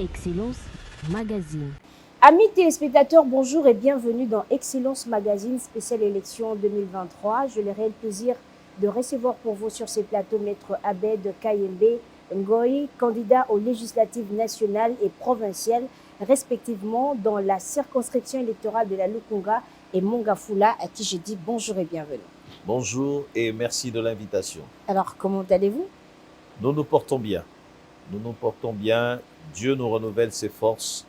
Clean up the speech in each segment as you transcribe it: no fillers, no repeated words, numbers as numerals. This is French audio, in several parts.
Excellence Magazine. Amis téléspectateurs, bonjour et bienvenue dans Excellence Magazine spéciale élection 2023. J'ai le réel plaisir de recevoir pour vous sur ces plateaux Maître Abed Kayembe Ngoï, candidat aux législatives nationales et provinciales, respectivement dans la circonscription électorale de la Lukunga et Mongafula, à qui je dis bonjour et bienvenue. Bonjour et merci de l'invitation. Alors, comment allez-vous? Nous nous portons bien. Nous nous portons bien. Dieu nous renouvelle ses forces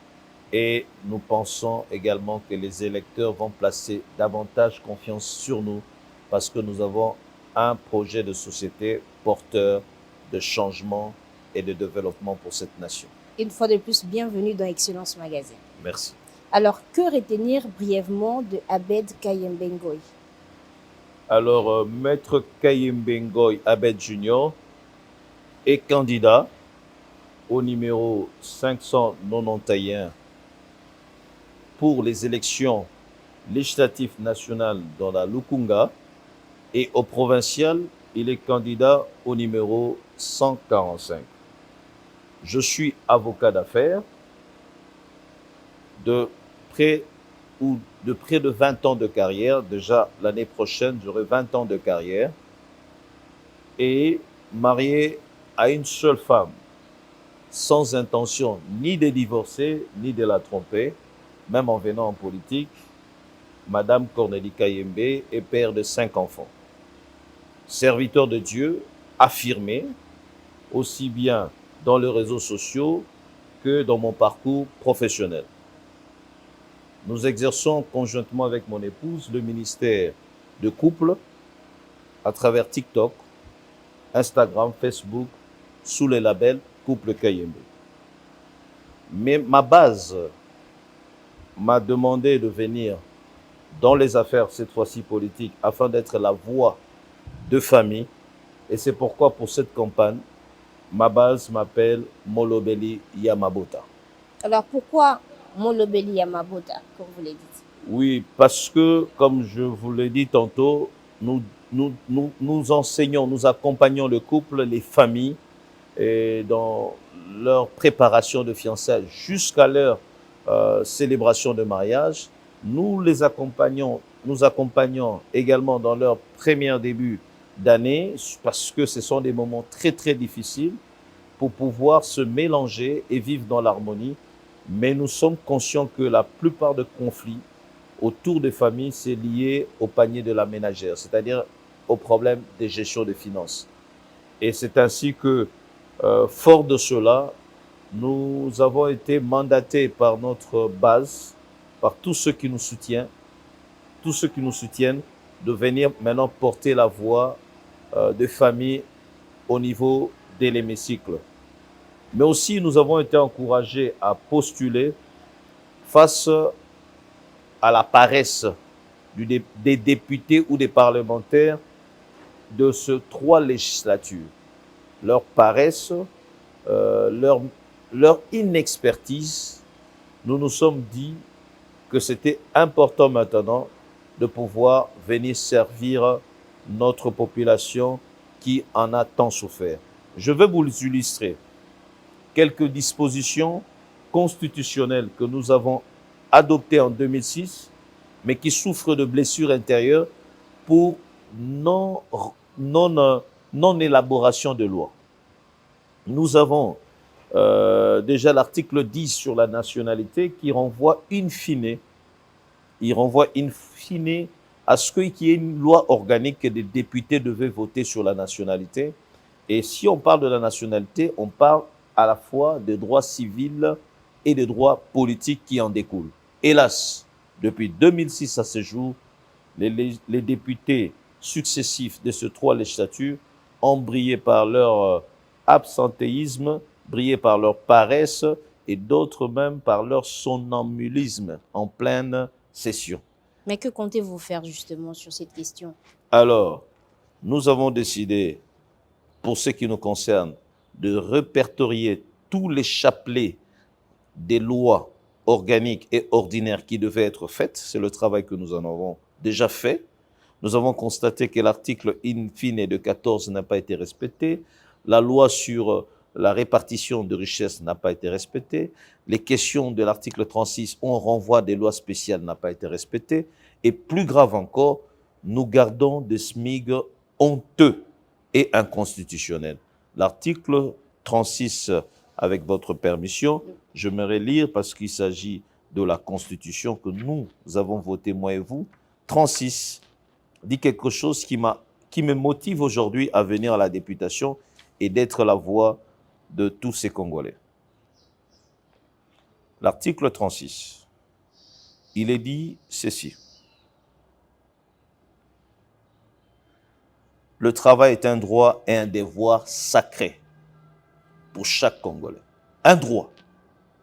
et nous pensons également que les électeurs vont placer davantage confiance sur nous parce que nous avons un projet de société porteur de changement et de développement pour cette nation. Une fois de plus, bienvenue dans Excellence Magazine. Merci. Alors, que retenir brièvement de Abed Kayembe Ngoï? Alors, Maître Kayembe Ngoï Abed Junior est candidat au numéro 591 pour les élections législatives nationales dans la Lukunga et au provincial, il est candidat au numéro 145. Je suis avocat d'affaires de près de 20 ans de carrière. Déjà l'année prochaine, j'aurai 20 ans de carrière et marié à une seule femme, sans intention ni de divorcer, ni de la tromper, même en venant en politique. Madame Cornélie Kayembe est père de 5 enfants. Serviteur de Dieu, affirmé, aussi bien dans les réseaux sociaux que dans mon parcours professionnel. Nous exerçons conjointement avec mon épouse le ministère de couple à travers TikTok, Instagram, Facebook, sous le label Couple Kayembe. Mais ma base m'a demandé de venir dans les affaires, cette fois-ci politiques, afin d'être la voix de famille. Et c'est pourquoi pour cette campagne, ma base m'appelle Molobeli Yamabota. Alors, pourquoi Molobeli Yamabota, comme vous l'avez dit? Oui, parce que, comme je vous l'ai dit tantôt, nous enseignons, nous accompagnons le couple, les familles, et dans leur préparation de fiançailles jusqu'à leur célébration de mariage. Nous les accompagnons, nous accompagnons également dans leur premier début d'année parce que ce sont des moments très très difficiles pour pouvoir se mélanger et vivre dans l'harmonie. Mais nous sommes conscients que la plupart des conflits autour des familles, c'est lié au panier de la ménagère, c'est-à-dire au problème de gestion des finances. Et c'est ainsi que, fort de cela, nous avons été mandatés par notre base, par tous ceux qui nous soutiennent, de venir maintenant porter la voix des familles au niveau de l'hémicycle. Mais aussi, nous avons été encouragés à postuler face à la paresse des députés ou des parlementaires de ces 3 législatures. Leur paresse, leur inexpertise, nous nous sommes dit que c'était important maintenant de pouvoir venir servir notre population qui en a tant souffert. Je vais vous illustrer quelques dispositions constitutionnelles que nous avons adoptées en 2006, mais qui souffrent de blessures intérieures pour non-élaboration de loi. Nous avons déjà l'article 10 sur la nationalité qui renvoie in fine à ce qu'il y ait une loi organique que des députés devaient voter sur la nationalité. Et si on parle de la nationalité, on parle à la fois des droits civils et des droits politiques qui en découlent. Hélas, depuis 2006 à ce jour, les députés successifs de ces 3 législatures ont brillé par leur absentéisme, brillé par leur paresse et d'autres même par leur somnambulisme en pleine session. Mais que comptez-vous faire justement sur cette question? Alors, nous avons décidé, pour ce qui nous concerne, de répertorier tous les chapelets des lois organiques et ordinaires qui devaient être faites. C'est le travail que nous en avons déjà fait. Nous avons constaté que l'article in fine de 14 n'a pas été respecté. La loi sur la répartition de richesses n'a pas été respectée, les questions de l'article 36, on renvoie des lois spéciales, n'a pas été respectée, et plus grave encore, nous gardons des SMIG honteux et inconstitutionnels. L'article 36, avec votre permission, j'aimerais lire parce qu'il s'agit de la Constitution que nous avons votée, moi et vous. 36 dit quelque chose qui me motive aujourd'hui à venir à la députation et d'être la voix de tous ces Congolais. L'article 36, il est dit ceci. Le travail est un droit et un devoir sacré pour chaque Congolais. Un droit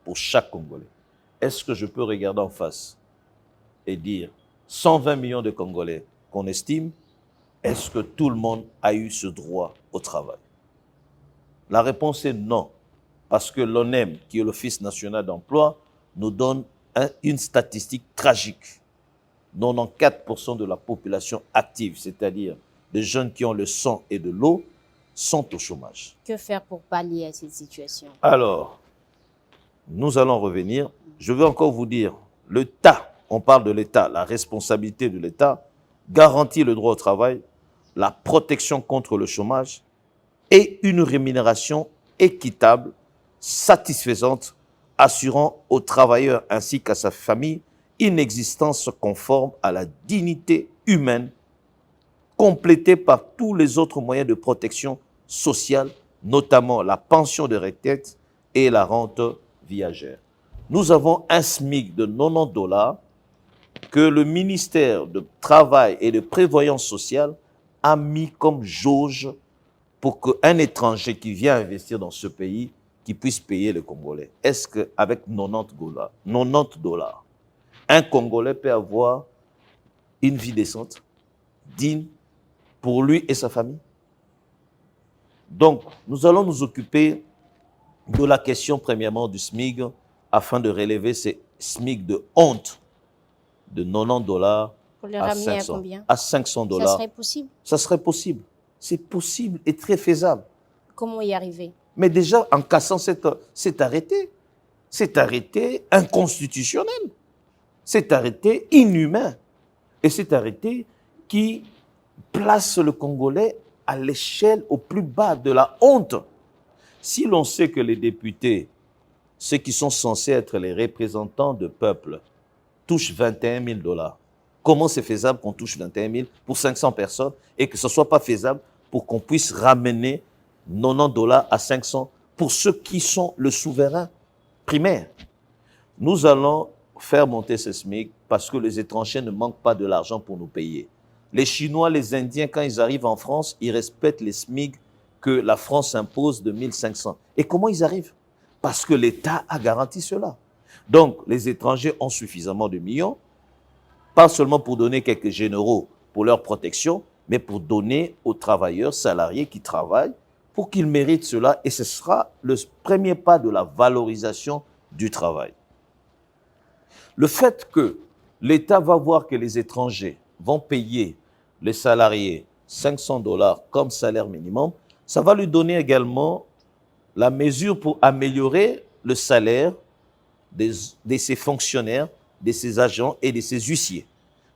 pour chaque Congolais. Est-ce que je peux regarder en face et dire 120 millions de Congolais qu'on estime, est-ce que tout le monde a eu ce droit au travail? La réponse est non, parce que l'ONEM, qui est l'Office national d'emploi, nous donne une statistique tragique. 94% de la population active, c'est-à-dire des jeunes qui ont le sang et de l'eau, sont au chômage. Que faire pour pallier à cette situation? Alors, nous allons revenir. Je veux encore vous dire, l'État, on parle de l'État, la responsabilité de l'État, garantit le droit au travail, la protection contre le chômage et une rémunération équitable, satisfaisante, assurant aux travailleurs ainsi qu'à sa famille une existence conforme à la dignité humaine, complétée par tous les autres moyens de protection sociale, notamment la pension de retraite et la rente viagère. Nous avons un SMIC de 90 $ que le ministère du Travail et de Prévoyance sociale a mis comme jauge pour qu'un étranger qui vient investir dans ce pays, qui puisse payer le Congolais. Est-ce qu'avec 90 $, un Congolais peut avoir une vie décente, digne, pour lui et sa famille? Donc, nous allons nous occuper de la question, premièrement, du SMIC, afin de relever ces SMIC de honte de 90 $ Pour le ramener à combien? à 500 $. Ça serait possible? Ça serait possible. C'est possible et très faisable. Comment y arriver? Mais déjà, en cassant cet arrêté inconstitutionnel, cet arrêté inhumain, et cet arrêté qui place le Congolais à l'échelle au plus bas de la honte. Si l'on sait que les députés, ceux qui sont censés être les représentants du peuple, touchent 21 000 $, comment c'est faisable qu'on touche 21 000 pour 500 personnes et que ce ne soit pas faisable pour qu'on puisse ramener 90 $ à 500 pour ceux qui sont le souverain primaire? Nous allons faire monter ce SMIC parce que les étrangers ne manquent pas de l'argent pour nous payer. Les Chinois, les Indiens, quand ils arrivent en France, ils respectent les SMIC que la France impose de 1500. Et comment ils arrivent? Parce que l'État a garanti cela. Donc, les étrangers ont suffisamment de millions, pas seulement pour donner quelques généraux pour leur protection, mais pour donner aux travailleurs salariés qui travaillent pour qu'ils méritent cela. Et ce sera le premier pas de la valorisation du travail. Le fait que l'État va voir que les étrangers vont payer les salariés 500 $ comme salaire minimum, ça va lui donner également la mesure pour améliorer le salaire de ses fonctionnaires, de ses agents et de ses huissiers.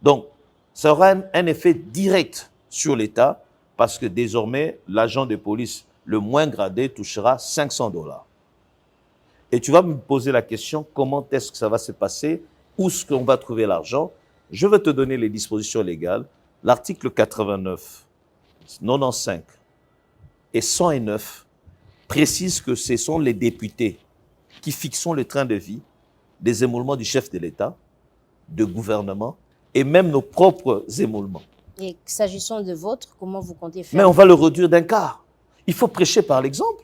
Donc, ça aura un effet direct sur l'État parce que désormais, l'agent de police le moins gradé touchera 500 $. Et tu vas me poser la question, comment est-ce que ça va se passer? Où est-ce qu'on va trouver l'argent? Je vais te donner les dispositions légales. L'article 89, 95 et 109 précisent que ce sont les députés qui fixent le train de vie des émoluments du chef de l'État, de gouvernement et même nos propres émoluments. Et s'agissant de vôtre, comment vous comptez faire? Mais on va le réduire d'un quart. Il faut prêcher par l'exemple.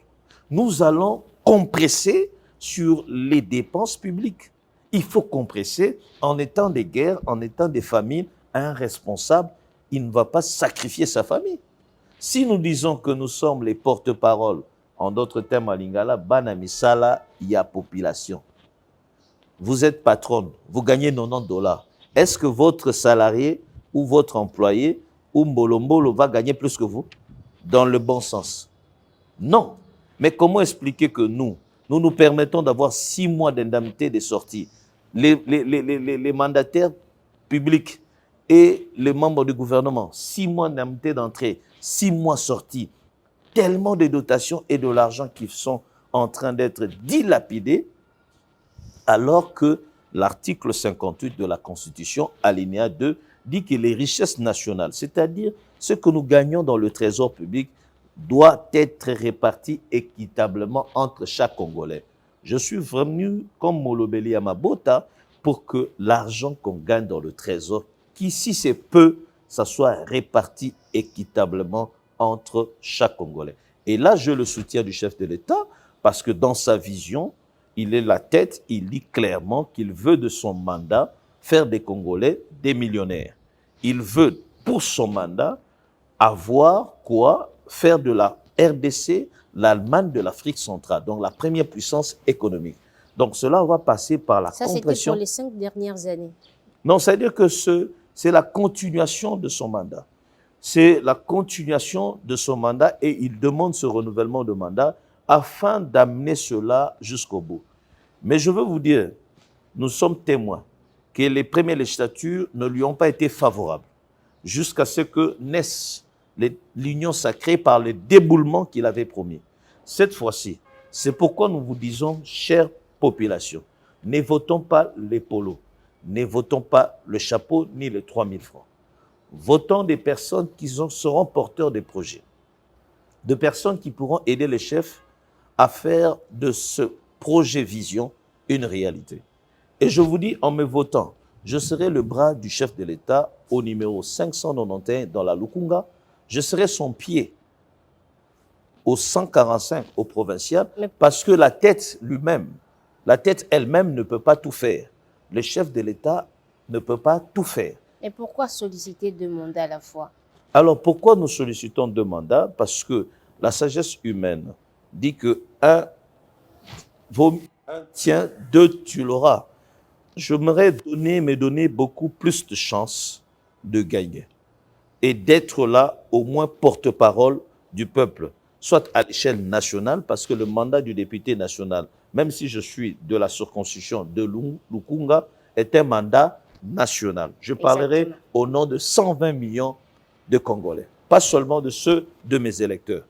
Nous allons compresser sur les dépenses publiques. Il faut compresser en étant des guerres, en étant des famines. Un responsable, il ne va pas sacrifier sa famille. Si nous disons que nous sommes les porte-paroles, en d'autres termes à Lingala, Banamisala, il y a population. Vous êtes patronne, vous gagnez 90 $. Est-ce que votre salarié ou votre employé ou Mbolombolo va gagner plus que vous? Dans le bon sens. Non. Mais comment expliquer que nous permettons d'avoir 6 mois d'indemnité de sortie? Les mandataires publics et les membres du gouvernement, 6 mois d'indemnité d'entrée, 6 mois sortie. Tellement de dotations et de l'argent qui sont en train d'être dilapidés, alors que l'article 58 de la Constitution, alinéa 2, dit que les richesses nationales, c'est-à-dire ce que nous gagnons dans le trésor public, doit être réparti équitablement entre chaque Congolais. Je suis venu comme Molobeli Amabota pour que l'argent qu'on gagne dans le trésor, qui si c'est peu, ça soit réparti équitablement entre chaque Congolais. Et là, je le soutiens du chef de l'État parce que dans sa vision, il est la tête, il dit clairement qu'il veut de son mandat faire des Congolais des millionnaires. Il veut, pour son mandat, avoir quoi? Faire de la RDC l'Allemagne de l'Afrique centrale, donc la première puissance économique. Donc cela va passer par la compression. Ça, c'était pour les 5 dernières années. Non, c'est-à-dire que c'est la continuation de son mandat. C'est la continuation de son mandat et il demande ce renouvellement de mandat afin d'amener cela jusqu'au bout. Mais je veux vous dire, nous sommes témoins que les premières législatures ne lui ont pas été favorables jusqu'à ce que naisse l'union sacrée par le déboulement qu'il avait promis. Cette fois-ci, c'est pourquoi nous vous disons, chère population, ne votons pas les polos, ne votons pas le chapeau ni les 3 000 francs. Votons des personnes qui seront porteurs des projets, de personnes qui pourront aider les chefs à faire de ce projet vision une réalité. Et je vous dis, en me votant, je serai le bras du chef de l'État au numéro 591 dans la Lukunga. Je serai son pied au 145 au provincial parce que la tête lui-même, la tête elle-même ne peut pas tout faire. Le chef de l'État ne peut pas tout faire. Et pourquoi solliciter 2 mandats à la fois? Alors pourquoi nous sollicitons 2 mandats? Parce que la sagesse humaine dit que un tient, 2 tu l'auras. J'aimerais me donner beaucoup plus de chances de gagner et d'être là au moins porte-parole du peuple, soit à l'échelle nationale, parce que le mandat du député national, même si je suis de la circonscription de Lukunga, est un mandat national. Je parlerai Exactement. au nom de 120 millions de Congolais, pas seulement de ceux de mes électeurs.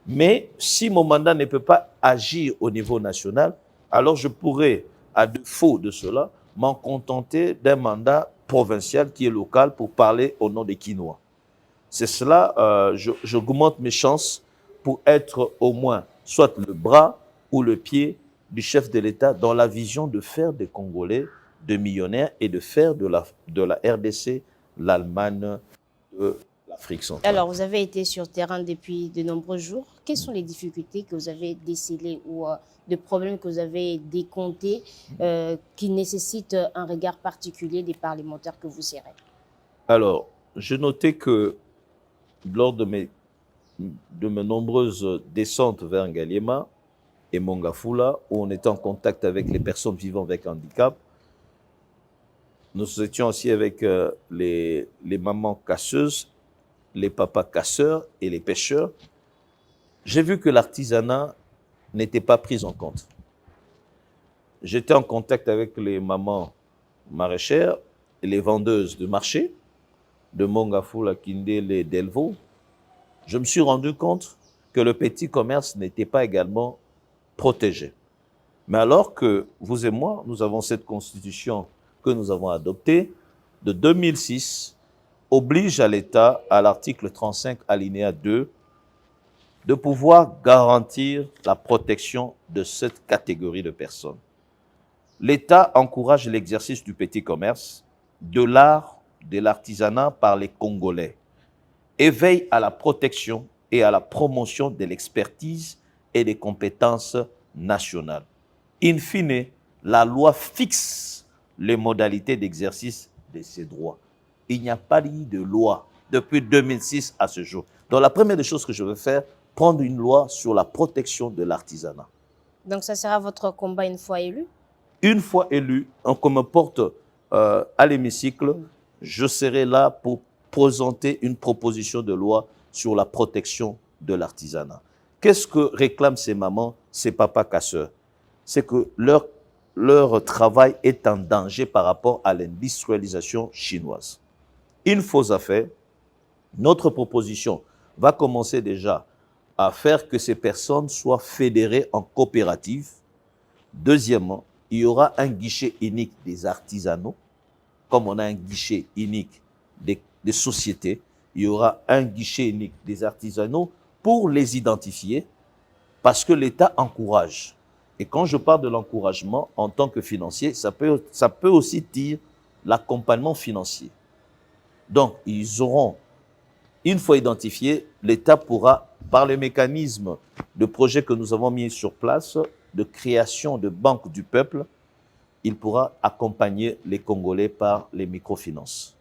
Mais si mon mandat ne peut pas agir au niveau national, alors je pourrais, à défaut de cela, m'en contenter d'un mandat provincial qui est local pour parler au nom des Quinois. C'est cela, j'augmente mes chances pour être au moins soit le bras ou le pied du chef de l'État dans la vision de faire des Congolais de millionnaires et de faire de la RDC l'Allemagne de l'Afrique centrale. Alors, vous avez été sur terrain depuis de nombreux jours. Quelles sont les difficultés que vous avez décelées ou des problèmes que vous avez décomptés qui nécessitent un regard particulier des parlementaires que vous serez? Alors, je notais que lors de mes nombreuses descentes vers Ngaliema et Mongafula, où on était en contact avec les personnes vivant avec handicap, nous étions aussi avec les mamans casseuses, les papas casseurs et les pêcheurs. J'ai vu que l'artisanat n'était pas pris en compte. J'étais en contact avec les mamans maraîchères et les vendeuses de marché, de Mongafula, Kindele et Delvaux. Je me suis rendu compte que le petit commerce n'était pas également protégé. Mais alors que vous et moi, nous avons cette constitution que nous avons adoptée de 2006, oblige à l'État, à l'article 35, alinéa 2, de pouvoir garantir la protection de cette catégorie de personnes. L'État encourage l'exercice du petit commerce, de l'art, de l'artisanat par les Congolais et veille à la protection et à la promotion de l'expertise et des compétences nationales. In fine, la loi fixe les modalités d'exercice de ces droits. Il n'y a pas eu de loi depuis 2006 à ce jour. Donc la première des choses que je veux faire, prendre une loi sur la protection de l'artisanat. Donc ça sera votre combat une fois élu? Une fois élu, qu'on me porte à l'hémicycle, je serai là pour présenter une proposition de loi sur la protection de l'artisanat. Qu'est-ce que réclament ces mamans, ces papas casseurs? C'est que leur travail est en danger par rapport à l'industrialisation chinoise. Une fausse affaire, notre proposition va commencer déjà à faire que ces personnes soient fédérées en coopératives. Deuxièmement, il y aura un guichet unique des artisanaux, comme on a un guichet unique des sociétés, il y aura un guichet unique des artisanaux pour les identifier, parce que l'État encourage. Et quand je parle de l'encouragement en tant que financier, ça peut aussi dire l'accompagnement financier. Donc, ils auront, une fois identifiés, l'État pourra, par le mécanisme de projet que nous avons mis sur place, de création de banques du peuple, il pourra accompagner les Congolais par les microfinances.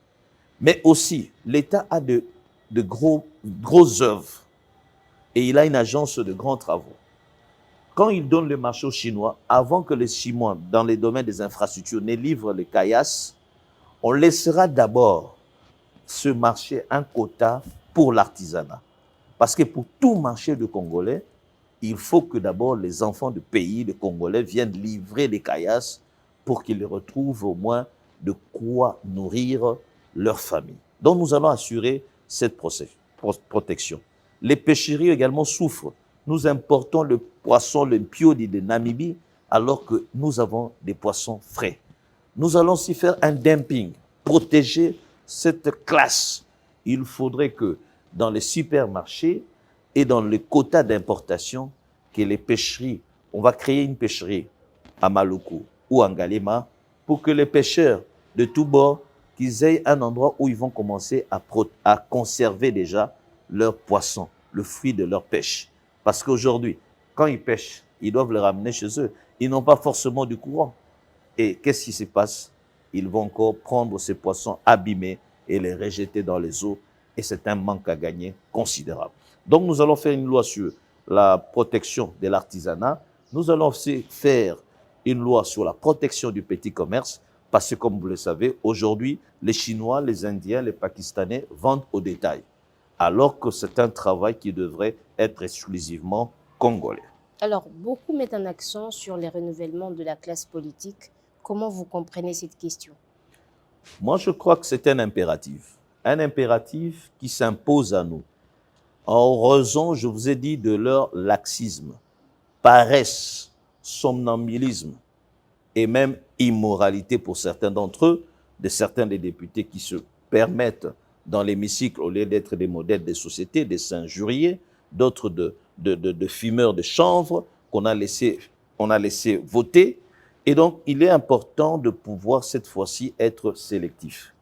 Mais aussi, l'État a de grosses œuvres et il a une agence de grands travaux. Quand il donne le marché aux Chinois, avant que les Chinois, dans les domaines des infrastructures, ne livrent les caillasses, on laissera d'abord ce marché un quota pour l'artisanat. Parce que pour tout marché de Congolais, il faut que d'abord les enfants du pays, les Congolais, viennent livrer les caillasses pour qu'ils retrouvent au moins de quoi nourrir leur famille. Donc nous allons assurer cette protection. Les pêcheries également souffrent. Nous importons le poisson, le piodi de Namibie, alors que nous avons des poissons frais. Nous allons aussi faire un dumping, protéger cette classe. Il faudrait que dans les supermarchés et dans les quotas d'importation, que les pêcheries, on va créer une pêcherie à Maluku ou en Galema pour que les pêcheurs de tous bords, qu'ils aient un endroit où ils vont commencer à conserver déjà leurs poissons, le fruit de leur pêche. Parce qu'aujourd'hui, quand ils pêchent, ils doivent le ramener chez eux. Ils n'ont pas forcément du courant. Et qu'est-ce qui se passe? Ils vont encore prendre ces poissons abîmés et les rejeter dans les eaux. Et c'est un manque à gagner considérable. Donc nous allons faire une loi sur la protection de l'artisanat. Nous allons aussi faire une loi sur la protection du petit commerce. Parce que comme vous le savez, aujourd'hui, les Chinois, les Indiens, les Pakistanais vendent au détail. Alors que c'est un travail qui devrait être exclusivement congolais. Alors, beaucoup mettent un accent sur les renouvellements de la classe politique. Comment vous comprenez cette question? Moi, je crois que c'est un impératif qui s'impose à nous. En raison, je vous ai dit, de leur laxisme, paresse, somnambulisme et même immoralité pour certains d'entre eux, de certains des députés qui se permettent dans l'hémicycle, au lieu d'être des modèles des sociétés, des s'injurier, d'autres de fumeurs de chanvre qu'on a laissé voter. Et donc, il est important de pouvoir cette fois-ci être sélectif.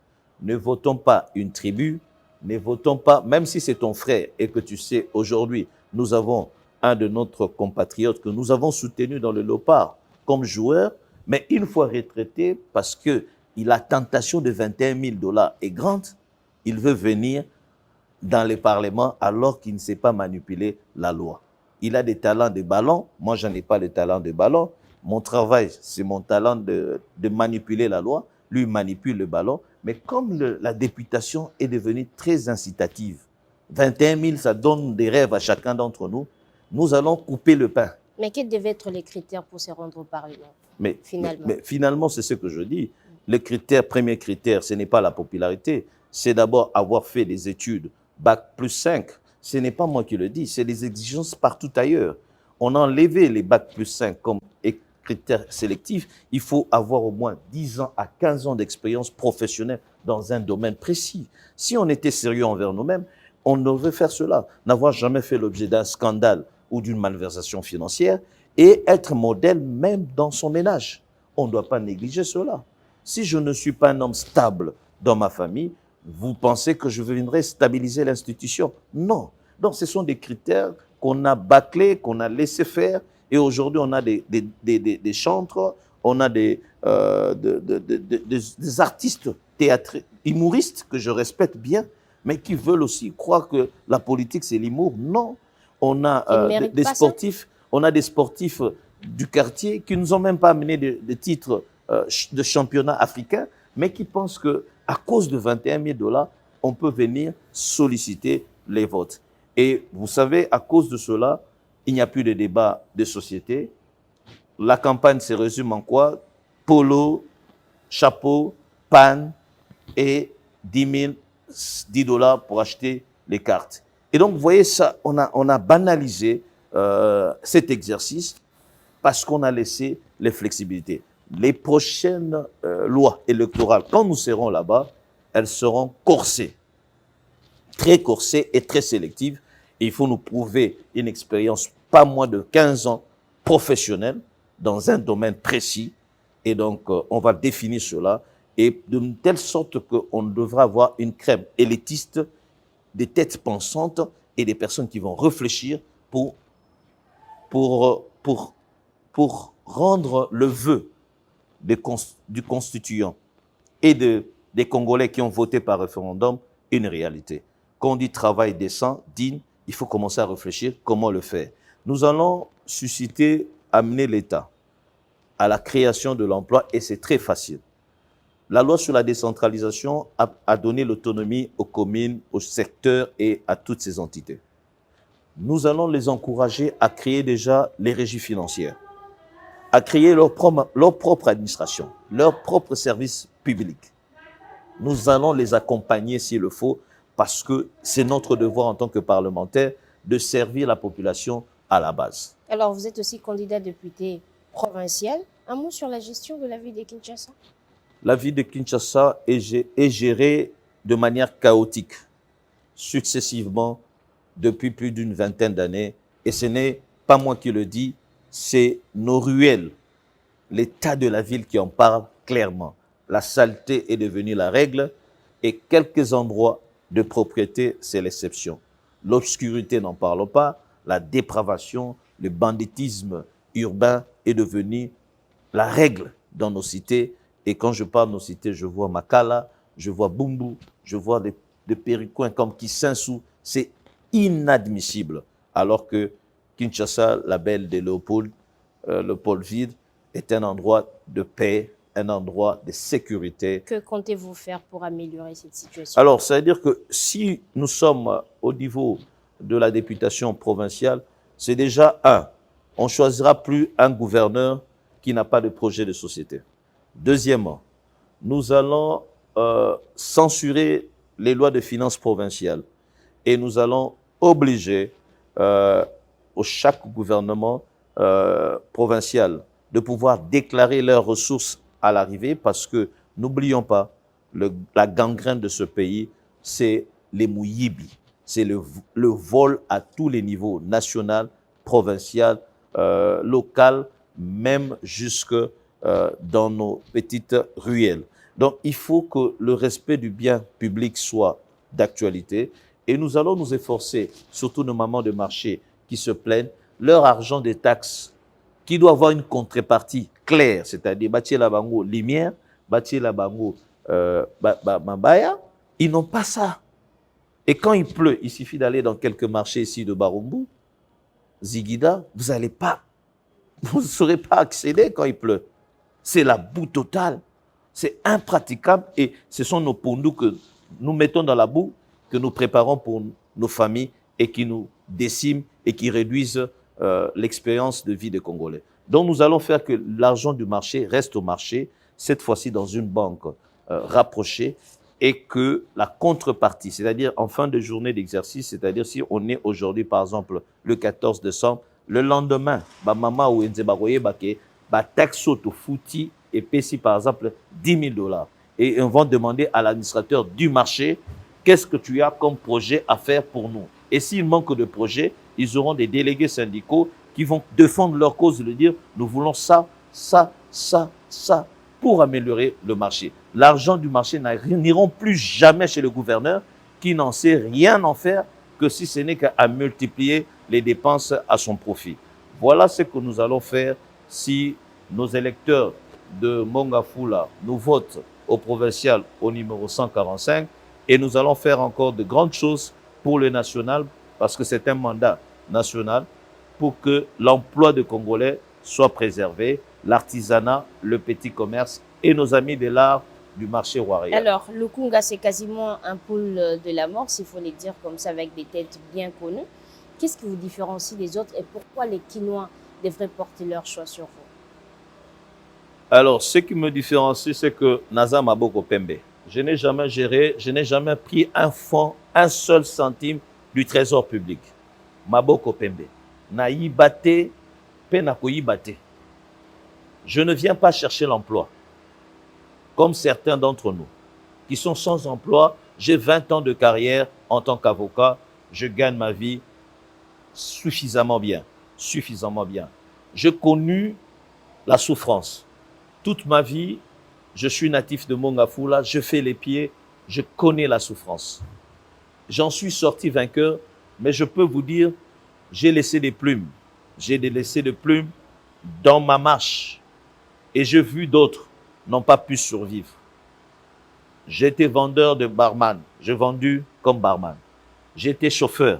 Ne votons pas une tribu, ne votons pas, même si c'est ton frère et que tu sais, aujourd'hui, nous avons un de notre compatriotes que nous avons soutenu dans le Léopard comme joueur, mais une fois retraité, parce que la tentation de 21 000 $ est grande, il veut venir dans le Parlement alors qu'il ne sait pas manipuler la loi. Il a des talents de ballon, moi je n'en ai pas le talent de ballon. Mon travail, c'est mon talent de manipuler la loi. Lui manipule le ballon. Mais comme la députation est devenue très incitative, 21 000, ça donne des rêves à chacun d'entre nous, nous allons couper le pain. Mais quels devaient être les critères pour se rendre au Parlement, finalement? Mais finalement, c'est ce que je dis. Le premier critère, ce n'est pas la popularité, c'est d'abord avoir fait des études Bac plus 5. Ce n'est pas moi qui le dis, c'est les exigences partout ailleurs. On a enlevé les Bac plus 5 comme critères sélectifs. Il faut avoir au moins 10 ans à 15 ans d'expérience professionnelle dans un domaine précis. Si on était sérieux envers nous-mêmes, on devrait faire cela. N'avoir jamais fait l'objet d'un scandale ou d'une malversation financière et être modèle même dans son ménage. On ne doit pas négliger cela. Si je ne suis pas un homme stable dans ma famille, vous pensez que je viendrai stabiliser l'institution? Non. Donc, ce sont des critères qu'on a bâclés, qu'on a laissé faire. Et aujourd'hui, on a des chantres, on a des artistes humoristes que je respecte bien, mais qui veulent aussi croire que la politique, c'est l'humour. Non. On a des sportifs, du quartier qui ne nous ont même pas amené de titres de championnat africain, mais qui pensent qu'à cause de 21 000 $, on peut venir solliciter les votes. Et vous savez, à cause de cela, il n'y a plus de débat de société. La campagne se résume en quoi? Polo, chapeau, panne et 10 $10 pour acheter les cartes. Et donc, vous voyez ça, on a banalisé cet exercice parce qu'on a laissé les flexibilités. Les prochaines lois électorales, quand nous serons là-bas, elles seront corsées, très corsées et très sélectives. Et il faut nous prouver une expérience pas moins de 15 ans professionnelle dans un domaine précis. Et donc, on va définir cela et de telle sorte qu'on devra avoir une crème élitiste, des têtes pensantes et des personnes qui vont réfléchir pour rendre le vœu du constituant et des Congolais qui ont voté par référendum une réalité. Quand on dit travail décent, digne, il faut commencer à réfléchir comment le faire. Nous allons susciter, amener l'État à la création de l'emploi et c'est très facile. La loi sur la décentralisation a donné l'autonomie aux communes, aux secteurs et à toutes ces entités. Nous allons les encourager à créer déjà les régies financières, à créer leur propre administration, leur propre service public. Nous allons les accompagner s'il le faut parce que c'est notre devoir en tant que parlementaire de servir la population à la base. Alors, vous êtes aussi candidat député provincial. Un mot sur la gestion de la ville de Kinshasa? La ville de Kinshasa est gérée de manière chaotique, successivement, depuis plus d'une vingtaine d'années. Et ce n'est pas moi qui le dis, c'est nos ruelles, l'état de la ville qui en parle clairement. La saleté est devenue la règle et quelques endroits de propriété, c'est l'exception. L'obscurité n'en parle pas, la dépravation, le banditisme urbain est devenu la règle dans nos cités. Et quand je parle de nos cités, je vois Makala, je vois Bumbu, je vois des péricoins comme Kissinsou. C'est inadmissible. Alors que Kinshasa, la belle de Léopoldville, est un endroit de paix, un endroit de sécurité. Que comptez-vous faire pour améliorer cette situation? Alors, ça veut dire que si nous sommes au niveau de la députation provinciale, c'est déjà on ne choisira plus un gouverneur qui n'a pas de projet de société. Deuxièmement, nous allons censurer les lois de finances provinciales et nous allons obliger chaque gouvernement provincial de pouvoir déclarer leurs ressources à l'arrivée parce que, n'oublions pas, la gangrène de ce pays, c'est les mouyibi. C'est le vol à tous les niveaux, national, provincial, local, même jusque dans nos petites ruelles. Donc, il faut que le respect du bien public soit d'actualité et nous allons nous efforcer, surtout nos mamans de marché qui se plaignent, leur argent des taxes qui doit avoir une contrepartie claire, c'est-à-dire bâtir la bango lumière, bâtir la bango mabaya, ils n'ont pas ça. Et quand il pleut, il suffit d'aller dans quelques marchés ici de Barumbu, Ziguida, vous ne saurez pas accéder quand il pleut. C'est la boue totale. C'est impraticable et ce sont nos pondous que nous mettons dans la boue, que nous préparons pour nos familles et qui nous déciment et qui réduisent l'expérience de vie des Congolais. Donc nous allons faire que l'argent du marché reste au marché, cette fois-ci dans une banque rapprochée et que la contrepartie, c'est-à-dire en fin de journée d'exercice, c'est-à-dire si on est aujourd'hui par exemple le 14 décembre, le lendemain, maman ou Nzebagoye Bake, taxe au fouti et paie si par exemple 10 000 $. Et on va demander à l'administrateur du marché, qu'est-ce que tu as comme projet à faire pour nous? Et s'il manque de projet, ils auront des délégués syndicaux qui vont défendre leur cause et le dire, nous voulons ça, ça, ça, ça, pour améliorer le marché. L'argent du marché n'ira plus jamais chez le gouverneur qui n'en sait rien en faire que si ce n'est qu'à multiplier les dépenses à son profit. Voilà ce que nous allons faire si nos électeurs de Mongafula nous votent au provincial au numéro 145 et nous allons faire encore de grandes choses pour le national parce que c'est un mandat national pour que l'emploi de Congolais soit préservé, l'artisanat, le petit commerce et nos amis de l'art du marché Waria. Alors, le Kunga, c'est quasiment un pôle de la mort, s'il faut le dire comme ça, avec des têtes bien connues. Qu'est-ce qui vous différencie des autres et pourquoi les Quinois devraient porter leur choix sur vous? Alors, ce qui me différencie, c'est que Naza Maboko Pembe. Je n'ai jamais géré, je n'ai jamais pris un fonds, un seul centime du trésor public. Maboko Pembe. Naïbate, Penakoyibate. Je ne viens pas chercher l'emploi, comme certains d'entre nous, qui sont sans emploi. J'ai 20 ans de carrière en tant qu'avocat, je gagne ma vie suffisamment bien, suffisamment bien. J'ai connu la souffrance. Toute ma vie, je suis natif de Mongafula, je fais les pieds, je connais la souffrance. J'en suis sorti vainqueur, mais je peux vous dire, j'ai laissé des plumes. J'ai laissé des plumes dans ma marche. Et j'ai vu d'autres n'ont pas pu survivre. J'étais vendeur de barman. J'ai vendu comme barman. J'étais chauffeur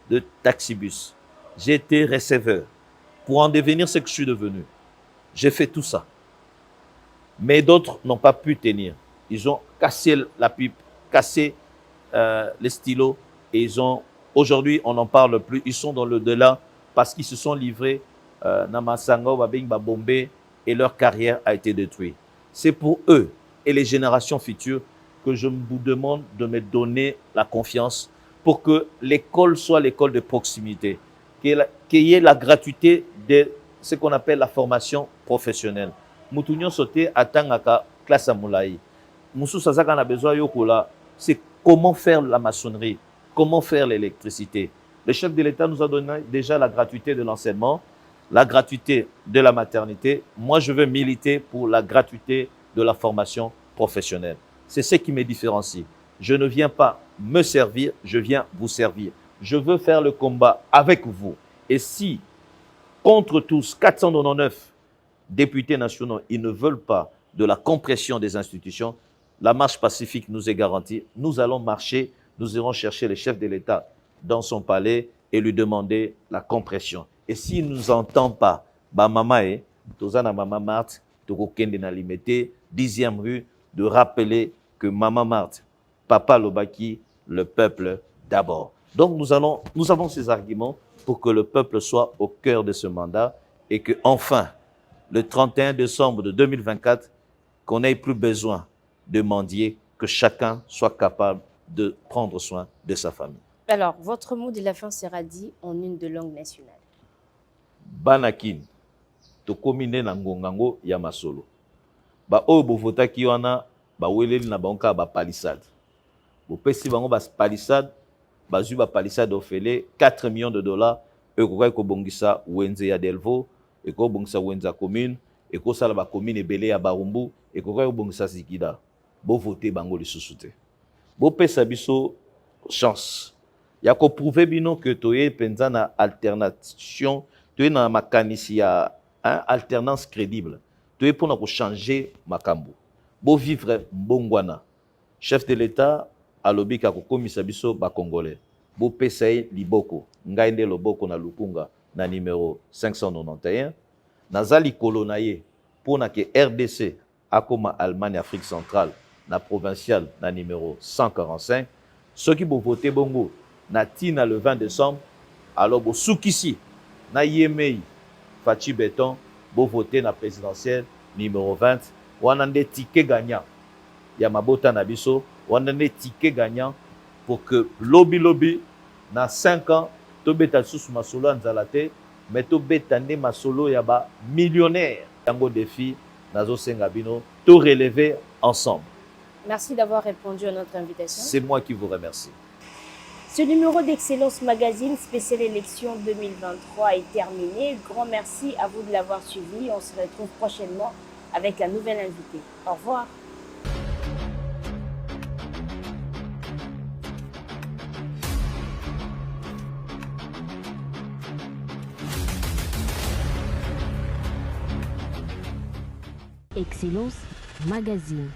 de taxibus. J'étais receveur. Pour en devenir ce que je suis devenu. J'ai fait tout ça. Mais d'autres n'ont pas pu tenir. Ils ont cassé la pipe, cassé les stylos. Et ils ont, aujourd'hui, on n'en parle plus. Ils sont dans le delà parce qu'ils se sont livrés Namasango, Babing, Babombe, et leur carrière a été détruite. C'est pour eux et les générations futures que je vous demande de me donner la confiance pour que l'école soit l'école de proximité, qu'il y ait la gratuité de ce qu'on appelle la formation professionnelle. Moutounion sauté atangaka classe amoulaï. Moussou Sazaka a besoin yokola, c'est comment faire la maçonnerie, comment faire l'électricité. Le chef de l'État nous a donné déjà la gratuité de l'enseignement, la gratuité de la maternité. Moi, je veux militer pour la gratuité de la formation professionnelle. C'est ce qui me différencie. Je ne viens pas me servir, je viens vous servir. Je veux faire le combat avec vous. Et si, contre tous, 499 députés nationaux, ils ne veulent pas de la compression des institutions, la marche pacifique nous est garantie. Nous allons marcher, nous irons chercher le chef de l'État dans son palais et lui demander la compression. Et s'il ne nous entend pas, bah maman, Tozana Maman Marthe, Tokokende na limité, 10e rue, de rappeler que Maman Marthe, Papa Lobaki, le peuple d'abord. Donc nous avons ces arguments pour que le peuple soit au cœur de ce mandat et que enfin, le 31 décembre de 2024, qu'on n'ait plus besoin de mendier, que chacun soit capable de prendre soin de sa famille. Alors, votre mot de la fin sera dit en une de langue nationale. Banakin, tokomine na ngongango ya masolo. Ba oyo bovotaki wana, ba weleli na banka ba palissade. Bopesi bango ba palissade, bazui ba palissade ofele 4 millions de dollars, ekokai ko bongisa wenze ya Delvaux, eko bongisa wenza commune, eko sala ba commune ebele ya Barumbu, ekokai ko bongisa Zikida. Bo voter bango lisusu te. Bopesa biso chance. Ya ko prouver bino que toye penza na alternation, toye na makanisi ya alternance crédible. Toye pona ko changer makambo. Bo vivre mbongwana. Chef de l'État alobi ka ko komisa biso ba congolais. Bo pesa liboko, ngai nde loboko na Lukunga na numéro 591. Nazali kolona ye pona ke RDC akoma Allemagne Afrique centrale na provincial na numéro 145. Ceux qui vont voter bongo na tina le 20 décembre, alors bo soukisi na yemei Fachi Beton, bo voter na présidentielle numéro 20, wanande ticket gagnant. Ya mabota na biso, wanande ticket gagnant pour que lobby na 5 ans to beta sous masolo nzalate, mais to beta ne masolo ya ba millionnaire. Yango défi nazo senga bino to relever ensemble. Merci d'avoir répondu à notre invitation. C'est moi qui vous remercie. Ce numéro d'Excellence Magazine spécial élection 2023 est terminé. Grand merci à vous de l'avoir suivi. On se retrouve prochainement avec la nouvelle invitée. Au revoir. Excellence Magazine.